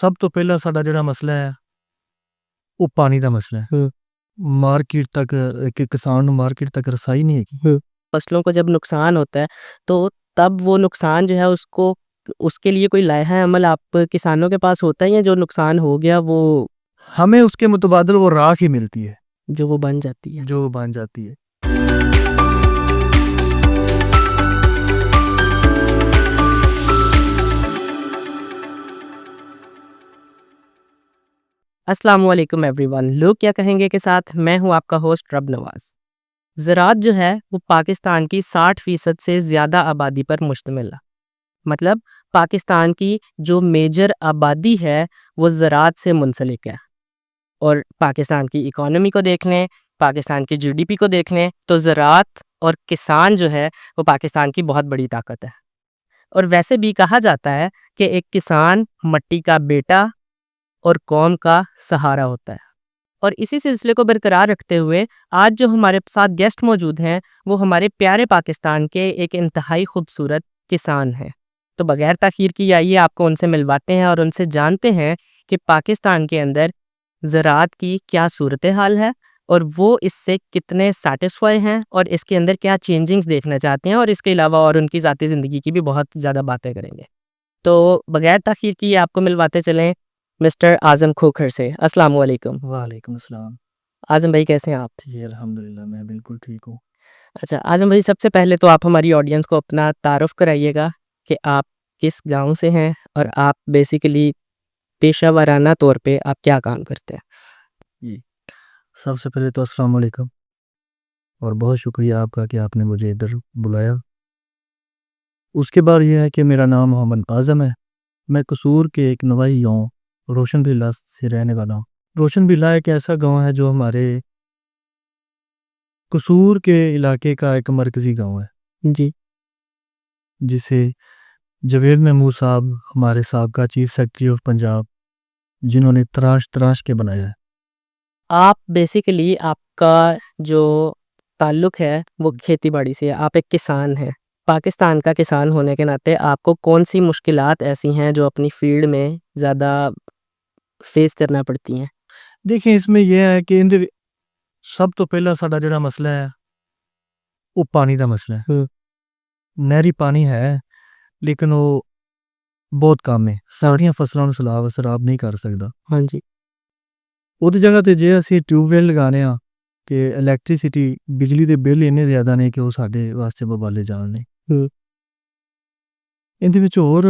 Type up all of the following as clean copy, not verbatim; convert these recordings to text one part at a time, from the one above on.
ਸਭ ਤੋਂ ਪਹਿਲਾਂ ਸਾਡਾ ਜਿਹੜਾ ਮਸਲਾ ਹੈ ਉਹ ਪਾਣੀ ਦਾ ਮਸਲਾ ਹੈ। ਮਾਰਕੀਟ ਤੱਕ ਇੱਕ ਕਿਸਾਨ ਨੂੰ ਮਾਰਕੀਟ ਤੱਕ रसाई नहीं है। फसलों को जब नुकसान होता है तो तब वो नुकसान जो है उसको उसके लिए कोई लाहा अमल आप किसानों के पास होता है, या जो नुकसान हो गया वो हमें उसके मुतबादल वो राख ही मिलती है जो वो बन जाती है। जो बन जाती है। अस्सलाम वालेकुम एवरीवन, लोग क्या कहेंगे के साथ मैं हूं आपका होस्ट रब नवाज। ज़राअत जो है वो पाकिस्तान की 60% से ज़्यादा आबादी पर मुश्तमिल है। मतलब पाकिस्तान की जो मेजर आबादी है वो ज़राअत से मुंसलिक है। और पाकिस्तान की इकॉनमी को देख लें, पाकिस्तान की जीडीपी को देख लें, तो ज़राअत और किसान जो है वो पाकिस्तान की बहुत बड़ी ताकत है। और वैसे भी कहा जाता है कि एक किसान मट्टी का बेटा और कौम का सहारा होता है। और इसी सिलसिले को बरकरार रखते हुए आज जो हमारे साथ गेस्ट मौजूद हैं वो हमारे प्यारे पाकिस्तान के एक इंतहाई खूबसूरत किसान हैं। तो बगैर ताख़ीर की आइए आपको उनसे मिलवाते हैं और उनसे जानते हैं कि पाकिस्तान के अंदर ज़राअत की क्या सूरत हाल है और वो इससे कितने सेटिस्फाई हैं और इसके अंदर क्या चेंजिंग्स देखना चाहते हैं, और इसके अलावा और उनकी ज़ाती ज़िंदगी की भी बहुत ज़्यादा बातें करेंगे। तो बगैर ताख़ीर किए आपको मिलवाते चलें मिस्टर आज़म खोखर से। अस्सलाम वालेकुम। वालेकुम अस्सलाम। आज़म भाई कैसे हैं आप? जी अल्हम्दुलिल्लाह मैं बिल्कुल ठीक हूँ। अच्छा आज़म भाई, सबसे पहले तो आप हमारी ऑडियंस को अपना तारुफ़ कराइएगा कि आप किस गांव से हैं और आप बेसिकली पेशा वाराना तौर पे आप क्या काम करते हैं? जी सबसे पहले तो अस्सलाम वालेकुम और बहुत शुक्रिया आपका कि आपने मुझे इधर बुलाया। उसके बाद यह है कि मेरा नाम मोहम्मद आज़म है। मैं कसूर के एक नवाही गाँव रोशन बिल्ला से रहने वाला हूँ। रोशन बिल्ला एक ऐसा गांव है जो हमारे कसूर के इलाके का एक मरकज़ी गांव है, जी। जिसे जवेद महमूद साहब हमारे साबका चीफ सेक्रेटरी ऑफ पंजाब जिन्होंने तराश के बनाया है। आप बेसिकली आपका जो ताल्लुक़ है वो खेती बाड़ी से है, आप एक किसान हैं। पाकिस्तान का किसान होने के नाते आपको कौन सी मुश्किलात ऐसी हैं जो अपनी फील्ड में ज़्यादा फेस करना पड़ती हैं? देखिए इसमें यह है कि इंदे सब तो पहला साडा जिहड़ा मसला है वो पानी का मसला है। नहरी पानी है लेकिन वो बहुत कम है, सारियां फसलों ਨੂੰ सराब नहीं कर सकता। हाँ जी। ਉਹਦੀ ਜਗ੍ਹਾ ਤੇ ਜੇ ਅਸੀਂ ਟਿਊਬਵੈਲ ਲਗਾਣੇ ਆ ਕਿ ਇਲੈਕਟ੍ਰਿਸਿਟੀ ਬਿਜਲੀ ਦੇ ਬਿੱਲ ਇੰਨੇ ਜ਼ਿਆਦਾ ਨੇ ਕਿ ਉਹ ਸਾਡੇ ਵਾਸਤੇ ਬਵਾਲੇ ਜਾਣ ਨੇ। ਇਹਦੇ ਵਿੱਚ ਹੋਰ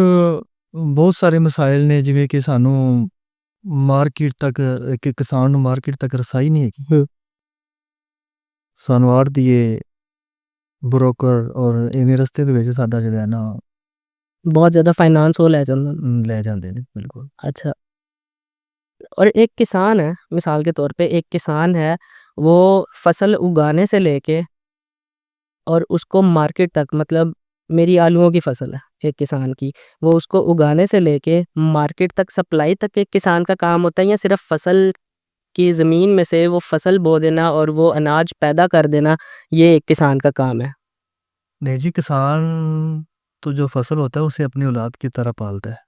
ਬਹੁਤ ਸਾਰੇ ਮਸਾਇਲ ਨੇ, ਜਿਵੇਂ ਕਿ ਸਾਨੂੰ ਮਾਰਕੀਟ ਤੱਕ ਇੱਕ ਕਿਸਾਨ ਨੂੰ ਮਾਰਕੀਟ ਤੱਕ ਰਸਾਈ ਨਹੀਂ ਹੈਗੀ। ਸਾਨੂੰ ਆੜ੍ਹਤੀਏ ਬ੍ਰੋਕਰ ਔਰ ਇਹਦੇ ਰਸਤੇ ਦੇ ਵਿੱਚ ਸਾਡਾ ਜਿਹੜਾ ਹੈ ਨਾ बहुत ज़्यादा फाइनेंस वो ले जाते हैं। ਲੈ ਜਾਂਦੇ ਨੇ ਬਿਲकुल। अच्छा, और एक किसान है, मिसाल के तौर पे एक किसान है, वो फसल उगाने से लेके और उसको मार्केट तक, मतलब मेरी आलूओं की फसल है एक किसान की, वो उसको उगाने से लेके मार्केट तक सप्लाई तक एक किसान का काम होता है, या सिर्फ फसल की ज़मीन में से वो फसल बो देना और वो अनाज पैदा कर देना ये एक किसान का काम है? नहीं जी, किसान तो जो फसल होता है उसे अपनी औलाद की तरह पालता है,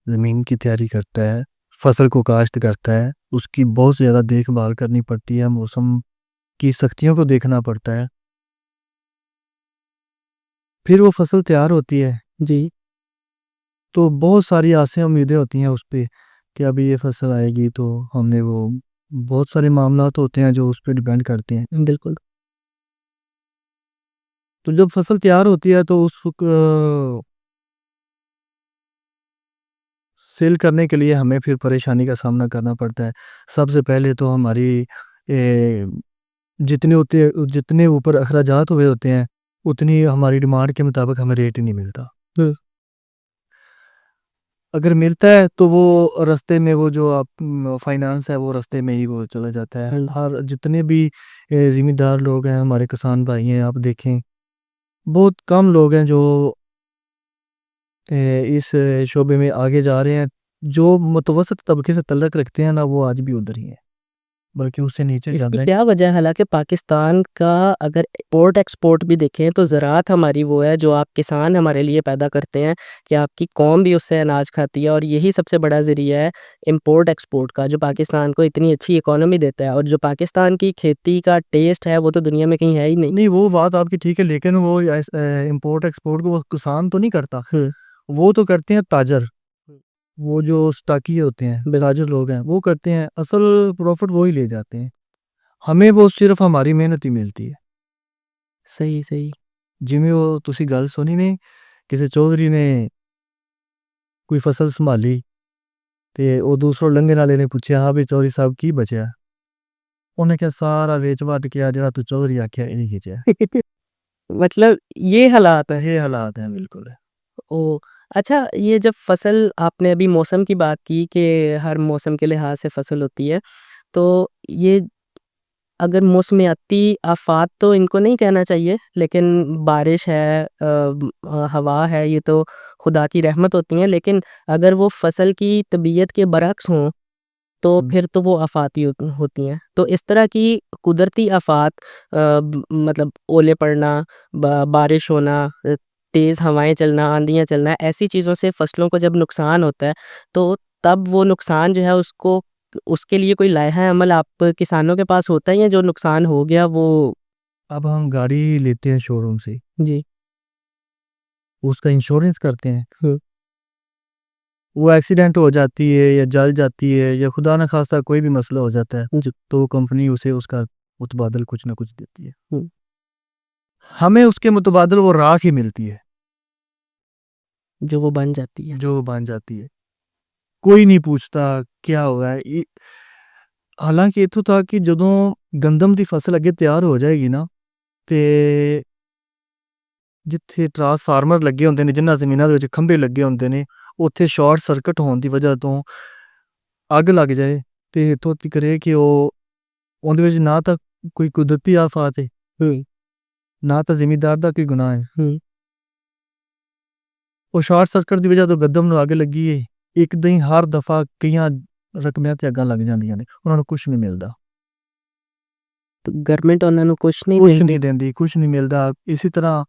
ज़मीन की तैयारी करता है, फसल को काश्त करता है, उसकी बहुत ज़्यादा देखभाल करनी पड़ती है, मौसम की सख्तियों को देखना पड़ता है। फिर वो फसल तैयार होती है जी। तो बहुत सारी आसें उम्मीदें होती हैं उस पे कि अभी ये फसल आएगी, तो हमने वो बहुत सारे मामलात होते हैं जो उस पे डिपेंड करते हैं। बिल्कुल। तो जब फसल तैयार होती है तो उस सेल करने के लिए हमें फिर परेशानी का सामना करना पड़ता है। सबसे पहले तो हमारी जितने ऊपर अखराजात हुए होते हैं उतनी हमारी डिमांड के मुताबिक हमें रेट ही नहीं मिलता। अगर मिलता है तो वो रास्ते में वो जो आप फाइनेंस है वो रास्ते में ही वो चला जाता है। हर जितने भी ज़िम्मेदार लोग हैं, हमारे किसान भाई हैं, आप देखें बहुत कम लोग हैं जो इस शोबे में आगे जा रहे हैं। जो मुतवसत तबके से तल्लक रखते हैं ना, वो आज भी उधर ही हैं। बल्कि उससे नीचे जाता इसकी है। क्या वजह है? हालांकि पाकिस्तान का अगर इम्पोर्ट एक्सपोर्ट भी देखें तो ज़राअत हमारी वो है जो आप किसान हमारे लिए पैदा करते हैं कि आपकी कौम भी उससे अनाज खाती है, और यही सबसे बड़ा ज़रिया है इम्पोर्ट एक्सपोर्ट का, जो पाकिस्तान को इतनी अच्छी इकोनॉमी देता है। और जो पाकिस्तान की खेती का टेस्ट है वो तो दुनिया में कहीं है ही नहीं। नहीं, वो बात आपकी ठीक है, लेकिन वो इम्पोर्ट एक्सपोर्ट को वो किसान तो नहीं करता, वो तो करते हैं ताजर, वो जो स्टाकी होते हैं, ताजर लोग हैं, वो करते हैं, असल प्रॉफिट वो ही ले जाते हैं। हमें वो सिर्फ हमारी मेहनत ही मिलती है। सही सही। जिमें वो तुसी गल सुनी ने, किसी चौधरी ने कोई फसल संभाली ते वो दूसरों लंघने वाले ने पूछा, हाँ भी चौधरी साहब की बचा? उन्हें क्या सारा वेच वट के जरा तू चौधरी आख्या यही खिंचा। मतलब ये हालात है। ये हालात हैं बिल्कुल। ओ अच्छा, ये जब फसल आपने अभी मौसम की बात की कि हर मौसम के लिहाज से फसल होती है, तो ये अगर मौसमियाती आफ़ात तो इनको नहीं कहना चाहिए, लेकिन बारिश है, हवा है, ये तो खुदा की रहमत होती हैं। लेकिन अगर वो फसल की तबीयत के बरअक्स हों तो फिर तो वो आफ़ात ही होती हैं। तो इस तरह की कुदरती आफ़ात, मतलब ओले पड़ना, बारिश होना, तेज़ हवाएं चलना, आंधियाँ चलना, ऐसी चीज़ों से फसलों को जब नुकसान होता है तो तब वो नुकसान जो है उसको, उसके लिए कोई लाइहा अमल आप किसानों के पास होता ही है? जो नुकसान हो गया वो। अब हम गाड़ी लेते हैं शोरूम से, जी। उसका इंश्योरेंस करते हैं, हम्म, वो एक्सीडेंट हो जाती है या जल जाती है या खुदा न खास्ता कोई भी मसला हो जाता है, जी। तो कंपनी उसे उसका मुतबादल कुछ ना कुछ देती है। हम्म, हमें उसके मुतबादल वो राख ही मिलती है जो वो बन जाती है। जो बन जाती है। कोई नहीं पूछता क्या हुआ है। हालांकि इथों था कि ਜਦੋਂ ਗੰਦਮ ਦੀ ਫਸਲ ਅੱਗੇ ਤਿਆਰ ਹੋ ਜਾਏਗੀ ਨਾ, ਤੇ ਜਿੱਥੇ ਟਰਾਂਸਫਾਰਮਰ ਲੱਗੇ ਹੁੰਦੇ ਨੇ, ਜਿਨ੍ਹਾਂ ਜ਼ਮੀਨਾਂ ਦੇ ਵਿੱਚ ਖੰਭੇ ਲੱਗੇ ਹੁੰਦੇ ਨੇ, ਉੱਥੇ ਸ਼ਾਰਟ ਸਰਕਟ ਹੋਣ ਦੀ ਵਜ੍ਹਾ ਤੋਂ ਅੱਗ ਲੱਗ ਜਾਏ ਤੇ ਇੱਥੋਂ ਤੱਕ ਰਹੇ ਕਿ ਉਹਦੇ ਵਿੱਚ ਨਾ ਤਾਂ ਕੋਈ ਕੁਦਰਤੀ ਆਫਤ ਹੈ, ਨਾ ਤਾਂ ਜ਼ਿਮੀਂਦਾਰ ਦਾ ਕੋਈ ਗੁਨਾਹ ਹੈ। ਉਹ ਸ਼ਾਰਟ ਸਰਕਟ ਦੀ ਵਜ੍ਹਾ ਤੋਂ ਗੰਦਮ ਨੂੰ ਅੱਗ ਲੱਗੀ ਹੈ, ਇੱਕ ਦਿਨ ਹਰ ਦਫਾ ਕਈਆਂ ਰਕਮਿਆਂ ਤੇ ਅੱਗਾਂ ਲੱਗ ਜਾਂਦੀਆਂ ਨੇ, ਉਹਨਾਂ ਨੂੰ ਕੁਝ ਨਹੀਂ ਮਿਲਦਾ। तो गवर्नमेंट उन्होंने कुछ नहीं ਕੁਝ देंदी। ਨਹੀਂ ਦਿੰਦੀ, ਕੁਝ ਨਹੀਂ ਮਿਲਦਾ। ਇਸੇ ਤਰ੍ਹਾਂ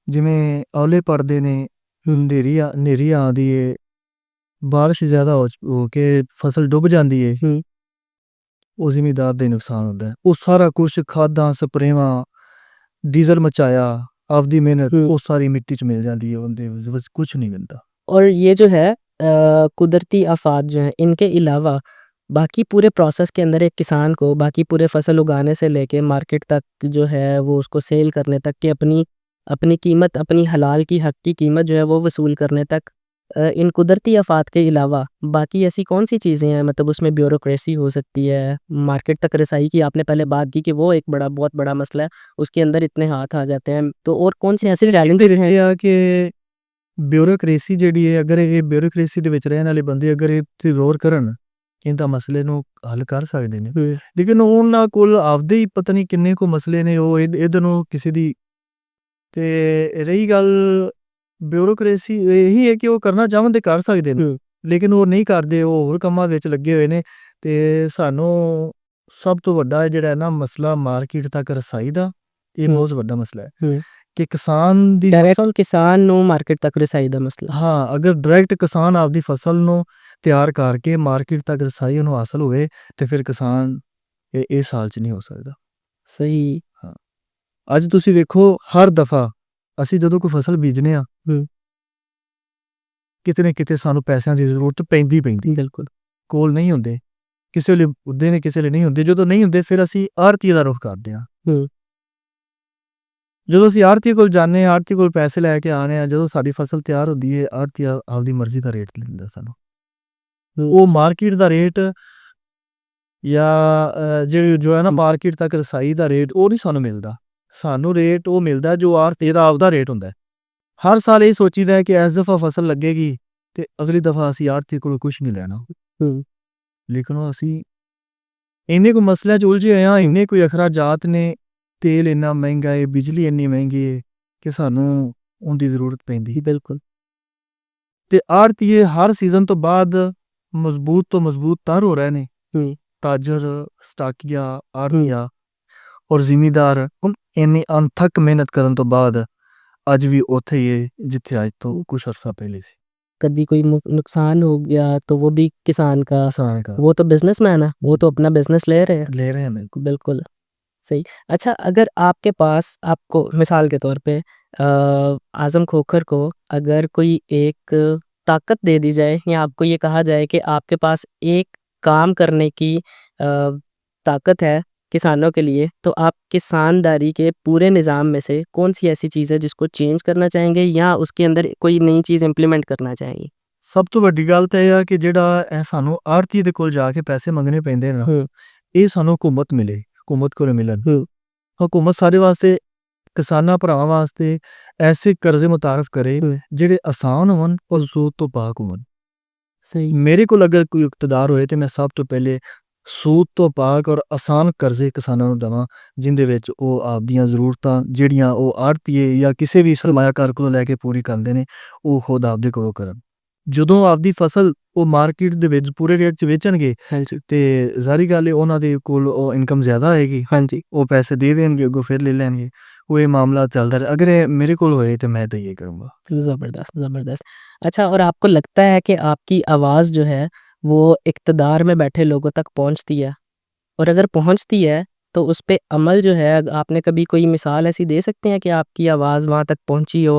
ਜਿਵੇਂ ਔਲੇ ਪੜਦੇ ਨੇ, ਹਨੇਰੀ ਆਉਂਦੀ ਏ, ਬਾਰਿਸ਼ ਜ਼ਿਆਦਾ ਹੋ ਕੇ ਫਸਲ ਡੁੱਬ ਜਾਂਦੀ ਏ, ਉਹ ਜ਼ਿਮੀਂਦਾਰ ਦਾ ਹੀ ਨੁਕਸਾਨ ਹੁੰਦਾ ਹੈ। ਉਹ ਸਾਰਾ ਕੁਝ ਖਾਦਾਂ, ਸਪਰੇਵਾਂ, ਡੀਜ਼ਲ ਮਚਾਇਆ, ਆਪਦੀ ਮਿਹਨਤ, ਉਹ ਸਾਰੀ ਮਿੱਟੀ 'ਚ ਮਿਲ ਜਾਂਦੀ ਹੈ, ਉਹਦੇ ਬਸ ਕੁਝ ਨਹੀਂ ਮਿਲਦਾ। और ये जो है कुदरती आफ़ात जो हैं, इनके अलावा बाकी पूरे प्रोसेस के अंदर एक किसान को बाकी पूरे फसल उगाने से लेके मार्केट तक जो है वो उसको सेल करने तक कि अपनी अपनी कीमत, अपनी हलाल की हक की कीमत जो है वो वसूल करने तक, इन कुदरती आफ़ात के अलावा बाकी ऐसी कौन सी चीज़ें हैं? मतलब उसमें ब्यूरोक्रेसी हो सकती है, मार्केट तक रसाई की आपने पहले बात की कि वो एक बहुत बड़ा मसला है, उसके अंदर इतने हाथ आ जाते हैं। तो और कौन से ऐसे चैलेंजेस हैं? ਇਹ ਆ ਕਿ ਬਿਊਰੋਕ੍ਰੇਸੀ ਜਿਹੜੀ ਹੈ, ਅਗਰ ਇਹ ਬਿਊਰੋਕ੍ਰੇਸੀ ਦੇ ਵਿੱਚ ਰਹਿਣ ਵਾਲੇ ਬੰਦੇ ਅਗਰ ਇਹ 'ਤੇ ਗੌਰ ਕਰਨ, ਇਹਦਾ ਮਸਲੇ ਨੂੰ ਹੱਲ ਕਰ ਸਕਦੇ ਨੇ। ਲੇਕਿਨ ਉਹਨਾਂ ਕੋਲ ਆਪਦੇ ਹੀ ਪਤਾ ਨਹੀਂ ਕਿੰਨੇ ਕੁ ਮਸਲੇ ਨੇ, ਉਹ ਇੱਧਰ ਨੂੰ ਕਿਸੇ ਦੀ। ਤੇ ਰਹੀ ਗੱਲ ਬਿਊਰੋਕ੍ਰੇਸੀ, ਇਹੀ ਹੈ ਕਿ ਉਹ ਕਰਨਾ ਚਾਹਣ ਤੇ ਕਰ ਸਕਦੇ ਨੇ, ਲੇਕਿਨ ਉਹ ਨਹੀਂ ਕਰਦੇ, ਉਹ ਹੋਰ ਕੰਮਾਂ ਵਿੱਚ ਲੱਗੇ ਹੋਏ ਨੇ। ਤੇ ਸਾਨੂੰ ਸਭ ਤੋਂ ਵੱਡਾ ਜਿਹੜਾ ਨਾ ਮਸਲਾ ਮਾਰਕੀਟ ਤੱਕ ਰਸਾਈ ਦਾ, ਇਹ ਬਹੁਤ ਵੱਡਾ ਮਸਲਾ ਹੈ ਕਿ ਕਿਸਾਨ ਦੀ डायरेक्ट किसान ਨੂੰ ਮਾਰਕੀਟ ਤੱਕ ਰਸਾਈ ਦਾ ਮਸਲਾ। ਹਾਂ, ਅਗਰ ਡਾਇਰੈਕਟ ਕਿਸਾਨ ਆਪਦੀ ਫਸਲ ਨੂੰ ਤਿਆਰ ਕਰਕੇ ਮਾਰਕੀਟ ਤੱਕ ਰਸਾਈ ਉਹਨੂੰ ਹਾਸਲ ਹੋਵੇ ਤੇ ਫਿਰ ਕਿਸਾਨ ਇਸ ਹਾਲ 'ਚ ਨਹੀਂ ਹੋ ਸਕਦਾ। ਸਹੀ। ਹਾਂ, ਅੱਜ ਤੁਸੀਂ ਵੇਖੋ ਹਰ ਦਫਾ ਅਸੀਂ ਜਦੋਂ ਕੋਈ ਫਸਲ ਬੀਜਨੇ ਆ, ਕਿਤੇ ਨਾ ਕਿਤੇ ਸਾਨੂੰ ਪੈਸਿਆਂ ਦੀ ਜ਼ਰੂਰਤ ਪੈਂਦੀ ਬਿਲਕੁਲ ਕੋਲ ਨਹੀਂ ਹੁੰਦੇ, ਕਿਸੇ ਵੇਲੇ ਹੁੰਦੇ ਨੇ, ਕਿਸੇ ਵੇਲੇ ਨਹੀਂ ਹੁੰਦੇ। ਜਦੋਂ ਨਹੀਂ ਹੁੰਦੇ ਫਿਰ ਅਸੀਂ ਆੜ੍ਹਤੀਏ ਦਾ ਰੁਖ ਕਰਦੇ ਹਾਂ। ਜਦੋਂ ਅਸੀਂ ਆੜ੍ਹਤੀਏ ਕੋਲ ਜਾਂਦੇ ਹਾਂ, ਆੜ੍ਹਤੀਏ ਕੋਲ ਪੈਸੇ ਲੈ ਕੇ ਆਉਂਦੇ ਹਾਂ, ਜਦੋਂ ਸਾਡੀ ਫਸਲ ਤਿਆਰ ਹੁੰਦੀ ਹੈ, ਆੜ੍ਹਤੀਆ ਆਪਦੀ ਮਰਜ਼ੀ ਦਾ ਰੇਟ ਦਿੰਦਾ ਸਾਨੂੰ। ਉਹ ਮਾਰਕੀਟ ਦਾ ਰੇਟ ਜਾਂ ਜਿਹੜੀ ਜੋ ਹੈ ਨਾ ਮਾਰਕੀਟ ਤੱਕ ਰਸਾਈ ਦਾ ਰੇਟ, ਉਹ ਨਹੀਂ ਸਾਨੂੰ ਮਿਲਦਾ। ਸਾਨੂੰ ਰੇਟ ਉਹ ਮਿਲਦਾ ਜੋ ਆੜ੍ਹਤੀਏ ਦਾ ਆਪਦਾ ਰੇਟ ਹੁੰਦਾ। ਹਰ ਸਾਲ ਇਹ ਸੋਚੀਦਾ ਹੈ ਕਿ ਇਸ ਦਫਾ ਫਸਲ ਲੱਗੇਗੀ ਤੇ ਅਗਲੀ ਦਫਾ ਅਸੀਂ ਆੜ੍ਹਤੀਏ ਕੋਲੋਂ ਕੁਝ ਨਹੀਂ ਲੈਣਾ। ਲੇਕਿਨ ਉਹ ਅਸੀਂ ਇੰਨੇ ਕੋਈ ਮਸਲਿਆਂ 'ਚ ਉਲਝੇ ਹੋਏ ਹਾਂ, ਇੰਨੇ ਕੋਈ ਅਖਰਾਜਾਤ ਨੇ, ਤੇਲ ਇੰਨਾ ਮਹਿੰਗਾ ਹੈ, ਬਿਜਲੀ ਇੰਨੀ ਮਹਿੰਗੀ ਹੈ ਕਿ ਸਾਨੂੰ ਉਹਦੀ ਜ਼ਰੂਰਤ ਪੈਂਦੀ। ਬਿਲਕੁਲ। ਤੇ ਆੜ੍ਹਤੀਏ ਹਰ ਸੀਜ਼ਨ ਤੋਂ ਬਾਅਦ ਮਜ਼ਬੂਤ ਤੋਂ ਮਜ਼ਬੂਤ ਤਰ ਹੋ ਰਹੇ ਨੇ ਤਾਜਰ ਸਟਾਕੀਆ ਆੜ੍ਹਤੀਆ ਔਰ ਜ਼ਿਮੀਂਦਾਰ ਇੰਨੀ ਅਣਥੱਕ ਮਿਹਨਤ ਕਰਨ ਤੋਂ ਬਾਅਦ ਅੱਜ ਵੀ ਉੱਥੇ ਹੀ ਹੈ ਜਿੱਥੇ ਅੱਜ ਤੋਂ ਕੁਛ ਅਰਸਾ ਪਹਿਲੇ ਸੀ। कभी कोई नुकसान हो गया तो वो भी किसान का, किसान का वो तो बिजनेसमैन है, वो तो अपना बिजनेस ले रहे हैं। ले रहे हैं बिल्कुल। बिल्कुल सही। अच्छा, अगर आपके पास, आपको मिसाल के तौर पे आज़म खोखर को अगर कोई एक ताकत दे दी जाए या आपको ये कहा जाए कि आपके पास एक काम करने की ताकत है किसानों के लिए, तो आप किसानदारी के पूरे निज़ाम में से कौन सी ऐसी चीज़ है जिसको चेंज करना चाहेंगे या उसके अंदर कोई नई चीज़ इंप्लीमेंट करना चाहेंगे? ਸਭ ਤੋਂ ਵੱਡੀ ਗੱਲ ਤਾਂ ਇਹ ਆ ਕਿ ਜਿਹੜਾ ਇਹ ਸਾਨੂੰ ਆੜ੍ਹਤੀ ਦੇ ਕੋਲ ਜਾ ਕੇ ਪੈਸੇ ਮੰਗਣੇ ਪੈਂਦੇ ਨੇ ਨਾ, ਹੂੰ ਇਹ ਸਾਨੂੰ ਹਕੂਮਤ ਮਿਲੇ, ਹਕੂਮਤ ਕੋਲ ਮਿਲਣ। ਹੂੰ ਹਕੂਮਤ ਸਾਡੇ ਵਾਸਤੇ, ਕਿਸਾਨਾਂ ਭਰਾਵਾਂ ਵਾਸਤੇ ਐਸੇ ਕਰਜ਼ੇ ਮੁਤਾਰਫ ਕਰੇ ਹੂੰ ਜਿਹੜੇ ਆਸਾਨ ਹੋਣ ਔਰ ਸੂਦ ਤੋਂ ਪਾਕ ਹੋਣ। ਸਹੀ। ਮੇਰੇ ਕੋਲ ਅਗਰ ਕੋਈ ਇਕਤਦਾਰ ਹੋਏ ਤੇ ਮੈਂ ਸਭ ਤੋਂ ਪਹਿਲੇ ਸੂਦ ਤੋਂ ਪਾਕ ਔਰ ਆਸਾਨ ਕਰਜ਼ੇ ਕਿਸਾਨਾਂ ਨੂੰ ਦੇਵਾਂ, ਜਿੰਦੇ ਵਿੱਚ ਉਹ ਆਪਦੀਆਂ ਜ਼ਰੂਰਤਾਂ ਜਿਹੜੀਆਂ ਉਹ ਆੜ੍ਹਤੀਏ ਜਾਂ ਕਿਸੇ ਵੀ ਸਰਮਾਇਆਕਾਰ ਕੋਲੋਂ ਲੈ ਕੇ ਪੂਰੀ ਕਰਦੇ ਨੇ, ਉਹ ਖੁਦ ਆਪਦੇ ਕੋਲੋਂ ਕਰਨ। ਜਦੋਂ ਆਪਦੀ ਫਸਲ ਉਹ ਮਾਰਕੀਟ ਦੇ ਵਿੱਚ ਪੂਰੇ ਰੇਟ 'ਚ ਵੇਚਣਗੇ ਹਾਂਜੀ ਤੇ ਜ਼ਾਹਰੀ ਗੱਲ ਹੈ ਉਹਨਾਂ ਦੇ ਕੋਲ ਉਹ ਇਨਕਮ ਜ਼ਿਆਦਾ ਆਏਗੀ, ਹਾਂਜੀ ਉਹ ਪੈਸੇ ਦੇ ਦੇਣਗੇ, ਅੱਗੋਂ ਫਿਰ ਲੈ ਲੈਣਗੇ। ਉਹ ਇਹ ਮਾਮਲਾ ਚੱਲਦਾ ਰਹੇ। अगर ये मेरे को होए तो मैं तो ये करूँगा। ज़बरदस्त ज़बरदस्त। अच्छा, और आपको लगता है कि आपकी आवाज़ जो है वो इक़्तिदार में बैठे लोगों तक पहुँचती है? और अगर पहुँचती है तो उस पे अमल जो है, आपने कभी कोई मिसाल ऐसी दे सकते हैं कि आपकी आवाज़ वहाँ तक पहुँची हो,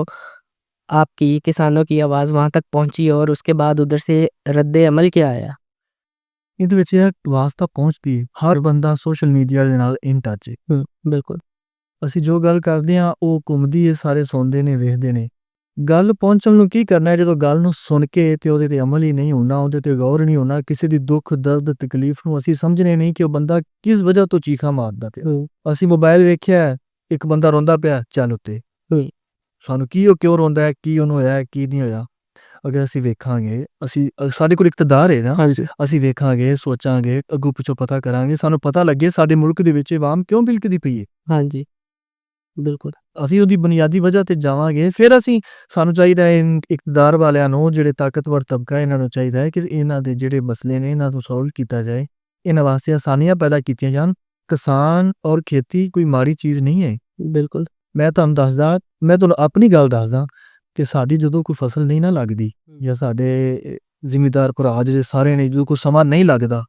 आपकी किसानों की आवाज़ वहाँ तक पहुँची हो और उसके बाद उधर से रद्द अमल क्या आया? ਇਹਦੇ ਵਿੱਚ ਇਹ ਆਵਾਜ਼ ਤਾਂ ਪਹੁੰਚਦੀ ਹੈ। ਹਰ ਬੰਦਾ ਸੋਸ਼ਲ ਮੀਡੀਆ ਦੇ ਨਾਲ ਇਨ ਟੱਚ ਹੈ। बिल्कुल ਅਸੀਂ ਜੋ ਗੱਲ ਕਰਦੇ ਹਾਂ ਉਹ ਘੁੰਮਦੀ ਹੈ, ਸਾਰੇ ਸੁਣਦੇ ਨੇ, ਵੇਖਦੇ ਨੇ। ਗੱਲ ਪਹੁੰਚਣ ਨੂੰ ਕੀ ਕਰਨਾ ਹੈ? ਜਦੋਂ ਗੱਲ ਨੂੰ ਸੁਣ ਕੇ ਤੇ ਉਹਦੇ ਤੇ ਅਮਲ ਹੀ ਨਹੀਂ ਹੋਣਾ, ਉਹਦੇ ਤੇ ਗੌਰ ਨਹੀਂ ਹੋਣਾ, ਕਿਸੇ ਦੀ ਦੁੱਖ ਦਰਦ ਤਕਲੀਫ ਨੂੰ ਅਸੀਂ ਸਮਝਣੇ ਨਹੀਂ ਕਿ ਉਹ ਬੰਦਾ ਕਿਸ ਵਜ੍ਹਾ ਤੋਂ ਚੀਖਾਂ ਮਾਰਦਾ ਪਿਆ। ਅਸੀਂ ਮੋਬਾਈਲ ਵੇਖਿਆ, ਇੱਕ ਬੰਦਾ ਰੋਂਦਾ ਪਿਆ, ਚੱਲ ਉੱਤੇ। ਸਾਨੂੰ ਕੀ ਉਹ ਕਿਉਂ ਰੋਂਦਾ ਹੈ, ਕੀ ਉਹਨੂੰ ਹੋਇਆ, ਕੀ ਨਹੀਂ ਹੋਇਆ। ਅਗਰ ਅਸੀਂ ਵੇਖਾਂਗੇ, ਅਸੀਂ ਸਾਡੇ ਕੋਲ ਇਕਤਦਾਰ ਹੈ ਨਾ, ਹਾਂਜੀ ਅਸੀਂ ਵੇਖਾਂਗੇ, ਸੋਚਾਂਗੇ, ਅੱਗੋਂ ਪਿੱਛੋਂ ਪਤਾ ਕਰਾਂਗੇ, ਸਾਨੂੰ ਪਤਾ ਲੱਗੇ ਸਾਡੇ ਮੁਲਕ ਦੇ ਵਿੱਚ ਆਵਾਮ ਕਿਉਂ ਬਿਲਕਦੀ ਪਈ ਹੈ। हाँ जी बिल्कुल ਅਸੀਂ ਉਹਦੀ ਬੁਨਿਆਦੀ ਵਜ੍ਹਾ ਤੇ ਜਾਵਾਂਗੇ, ਫਿਰ ਸਾਨੂੰ ਚਾਹੀਦਾ ਹੈ ਇਕਤਦਾਰ ਵਾਲਿਆਂ ਨੂੰ, ਜਿਹੜੇ ਤਾਕਤਵਰ ਤਬਕਾ, ਇਹਨਾਂ ਨੂੰ ਚਾਹੀਦਾ ਹੈ ਕਿ ਇਹਨਾਂ ਦੇ ਜਿਹੜੇ ਮਸਲੇ ਨੇ ਇਹਨਾਂ ਨੂੰ ਸੋਲਵ ਕੀਤਾ ਜਾਏ, ਇਹਨਾਂ ਵਾਸਤੇ ਆਸਾਨੀਆਂ ਪੈਦਾ ਕੀਤੀਆਂ ਜਾਣ। ਕਿਸਾਨ ਔਰ ਖੇਤੀ ਕੋਈ ਮਾੜੀ ਚੀਜ਼ ਨਹੀਂ ਹੈ। बिल्कुल ਮੈਂ ਤੁਹਾਨੂੰ ਦੱਸਦਾ, ਮੈਂ ਤੁਹਾਨੂੰ ਆਪਣੀ ਗੱਲ ਦੱਸਦਾ ਕਿ ਸਾਡੀ ਜਦੋਂ ਕੋਈ ਫਸਲ ਨਹੀਂ ਨਾ ਲੱਗਦੀ, ਜਾਂ ਸਾਡੇ ਜ਼ਿਮੀਂਦਾਰ ਭਰਾ ਜਿਹੜੇ ਸਾਰੇ ਨੇ, ਜਦੋਂ ਕੋਈ ਸਮਾਂ ਨਹੀਂ ਲੱਗਦਾ,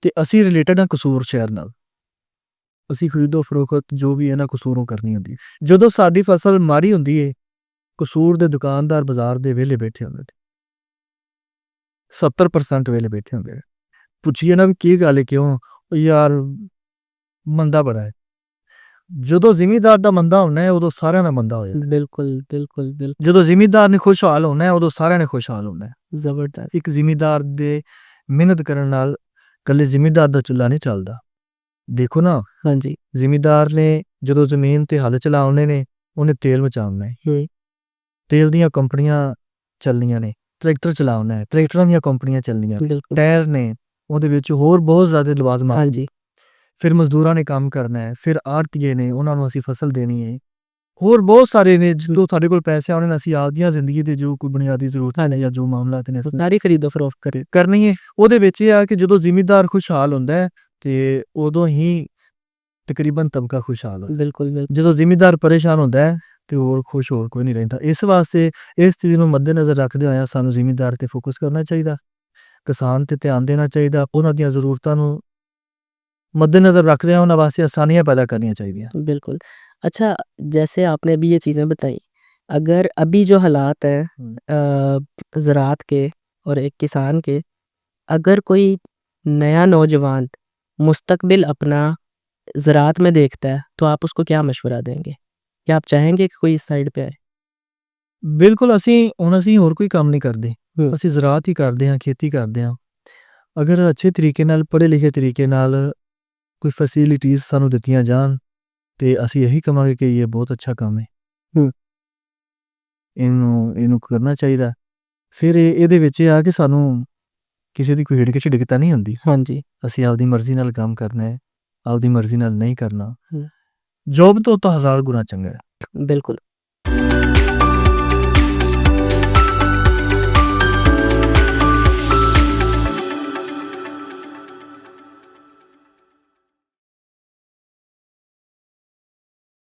ਤੇ ਅਸੀਂ ਰਿਲੇਟਡ ਹਾਂ ਕਸੂਰ ਸ਼ਹਿਰ ਨਾਲ। ਅਸੀਂ ਖਰੀਦੋ ਫਰੋਖਤ ਜੋ ਵੀ ਇਹਨਾਂ ਕਸੂਰੋਂ ਕਰਨੀ ਹੁੰਦੀ। ਜਦੋਂ ਸਾਡੀ ਫਸਲ ਮਾੜੀ ਹੁੰਦੀ ਹੈ, ਕਸੂਰ ਦੇ ਦੁਕਾਨਦਾਰ ਬਾਜ਼ਾਰ ਦੇ ਵਿਹਲੇ ਬੈਠੇ ਹੁੰਦੇ ਨੇ, 70% ਵਿਹਲੇ ਬੈਠੇ ਹੁੰਦੇ ਨੇ। ਪੁੱਛੀਏ ਨਾ ਵੀ ਕੀ ਗੱਲ ਹੈ, ਕਿਉਂ? ਯਾਰ ਮੰਦਾ ਬੜਾ ਹੈ। ਜਦੋਂ ਜ਼ਿਮੀਂਦਾਰ ਦਾ ਮੰਦਾ ਹੋਣਾ ਹੈ, ਉਦੋਂ ਸਾਰਿਆਂ ਦਾ ਮੰਦਾ ਹੋ ਜਾਂਦਾ। बिल्कुल बिल्कुल बिल्कुल ਜਦੋਂ ਜ਼ਿਮੀਂਦਾਰ ਨੇ ਖੁਸ਼ਹਾਲ ਹੋਣਾ ਹੈ, ਉਦੋਂ ਸਾਰਿਆਂ ਨੇ ਖੁਸ਼ਹਾਲ ਹੋਣਾ ਹੈ। ज़बरदस्त ਇੱਕ ਜ਼ਿਮੀਂਦਾਰ ਦੇ ਮਿਹਨਤ ਕਰਨ ਨਾਲ ਇਕੱਲੇ ਜ਼ਿਮੀਂਦਾਰ ਦਾ ਚੁੱਲ੍ਹਾ ਨਹੀਂ ਚੱਲਦਾ। ਦੇਖੋ ਨਾ, हाँ जी ਜ਼ਿਮੀਂਦਾਰ ਨੇ ਜਦੋਂ ਜ਼ਮੀਨ ਤੇ ਹਲ ਚਲਾਉਣੇ ਨੇ, ਉਹਨੇ ਤੇਲ ਮਚਾਉਣਾ ਹੈ, ਤੇਲ ਦੀਆਂ ਕੰਪਨੀਆਂ ਚੱਲਣੀਆਂ ਨੇ, ਟਰੈਕਟਰ ਚਲਾਉਣਾ ਹੈ, ਟਰੈਕਟਰਾਂ ਦੀਆਂ ਕੰਪਨੀਆਂ ਚੱਲਣੀਆਂ, बिल्कुल ਟਾਇਰ ਨੇ, ਉਹਦੇ ਵਿੱਚ ਹੋਰ ਬਹੁਤ ਜ਼ਿਆਦਾ ਲਵਾਜ਼ਮਾਂ। हाँ जी ਫਿਰ ਮਜ਼ਦੂਰਾਂ ਨੇ ਕੰਮ ਕਰਨਾ ਹੈ, ਫਿਰ ਆੜ੍ਹਤੀਏ ਨੇ, ਉਹਨਾਂ ਨੂੰ ਅਸੀਂ ਫਸਲ ਦੇਣੀ ਹੈ, ਹੋਰ ਬਹੁਤ ਸਾਰੇ ਨੇ। ਜਦੋਂ ਸਾਡੇ ਕੋਲ ਪੈਸੇ ਆਉਣੇ ਨੇ, ਅਸੀਂ ਆਪਦੀਆਂ ਜ਼ਿੰਦਗੀ ਦੇ ਜੋ ਕੋਈ ਬੁਨਿਆਦੀ ਜ਼ਰੂਰਤਾਂ ਨੇ ਜਾਂ ਜੋ ਮਾਮਲਾਤ ਨੇ सारी खरीदो फरोख्त ਕਰਨੀ ਹੈ। ਉਹਦੇ ਵਿੱਚ ਇਹ ਆ ਕਿ ਜਦੋਂ ਜ਼ਿਮੀਂਦਾਰ ਖੁਸ਼ਹਾਲ ਹੁੰਦਾ ਹੈ ਤੇ ਉਦੋਂ ਹੀ ਤਕਰੀਬਨ ਤਬਕਾ ਖੁਸ਼ਹਾਲ ਹੁੰਦਾ। बिल्कुल बिल्कुल ਜਦੋਂ ਜ਼ਿਮੀਂਦਾਰ ਪਰੇਸ਼ਾਨ ਹੁੰਦਾ ਹੈ ਤੇ ਹੋਰ ਖੁਸ਼ ਹੋਰ ਕੋਈ ਨਹੀਂ ਰਹਿੰਦਾ। ਇਸ ਵਾਸਤੇ ਇਸ ਚੀਜ਼ ਨੂੰ ਮੱਦੇਨਜ਼ਰ ਰੱਖਦੇ ਹੋਇਆ ਸਾਨੂੰ ਜ਼ਿਮੀਂਦਾਰ ਤੇ ਫੋਕਸ ਕਰਨਾ ਚਾਹੀਦਾ, ਕਿਸਾਨ ਤੇ ਧਿਆਨ ਦੇਣਾ ਚਾਹੀਦਾ, ਉਹਨਾਂ ਦੀਆਂ ਜ਼ਰੂਰਤਾਂ ਨੂੰ मद्देनज़र रख रहे हैं, उन वास्ते आसानियाँ पैदा करनी चाहिए। बिल्कुल। अच्छा, जैसे आपने अभी ये चीज़ें बताई, अगर अभी जो हालात हैं ज़राअत के और एक किसान के, अगर कोई नया नौजवान मुस्तकबिल अपना ज़राअत में देखता है तो आप उसको क्या मशवरा देंगे? क्या आप चाहेंगे कि कोई इस साइड पे आए? बिल्कुल, ਅਸੀਂ ਹੋਰ ਕੋਈ ਕੰਮ ਨਹੀਂ ਕਰਦੇ, ਹੂੰ। ਅਸੀਂ ਜ਼ਰਾਅਤ ਹੀ ਕਰਦੇ ਹਾਂ, ਖੇਤੀ ਕਰਦੇ ਹਾਂ। ਅਗਰ ਅੱਛੇ ਤਰੀਕੇ ਨਾਲ, ਪੜ੍ਹੇ ਲਿਖੇ ਤਰੀਕੇ ਨਾਲ ਕੋਈ ਫੈਸਿਲਿਟੀਜ਼ ਸਾਨੂੰ ਦਿੱਤੀਆਂ ਜਾਣ ਤੇ ਅਸੀਂ ਇਹੀ ਕਹਾਂਗੇ ਕਿ ਇਹ ਬਹੁਤ ਅੱਛਾ ਕੰਮ ਹੈ। ਇਹਨੂੰ ਕਰਨਾ ਚਾਹੀਦਾ। ਫਿਰ ਇਹਦੇ ਵਿੱਚ ਇਹ ਆ ਕਿ ਸਾਨੂੰ ਕਿਸੇ ਦੀ ਕੋਈ ਹਿੜਕ ਝਿੜਕ ਤਾਂ ਨਹੀਂ ਹੁੰਦੀ। ਹਾਂਜੀ ਅਸੀਂ ਆਪਦੀ ਮਰਜ਼ੀ ਨਾਲ ਕੰਮ ਕਰਨਾ ਹੈ, ਆਪਦੀ ਮਰਜ਼ੀ ਨਾਲ ਨਹੀਂ ਕਰਨਾ। ਹੂੰ। ਜੋਬ ਤੋਂ ਤਾਂ 1000 ਗੁਣਾ ਚੰਗਾ ਹੈ। बिल्कुल।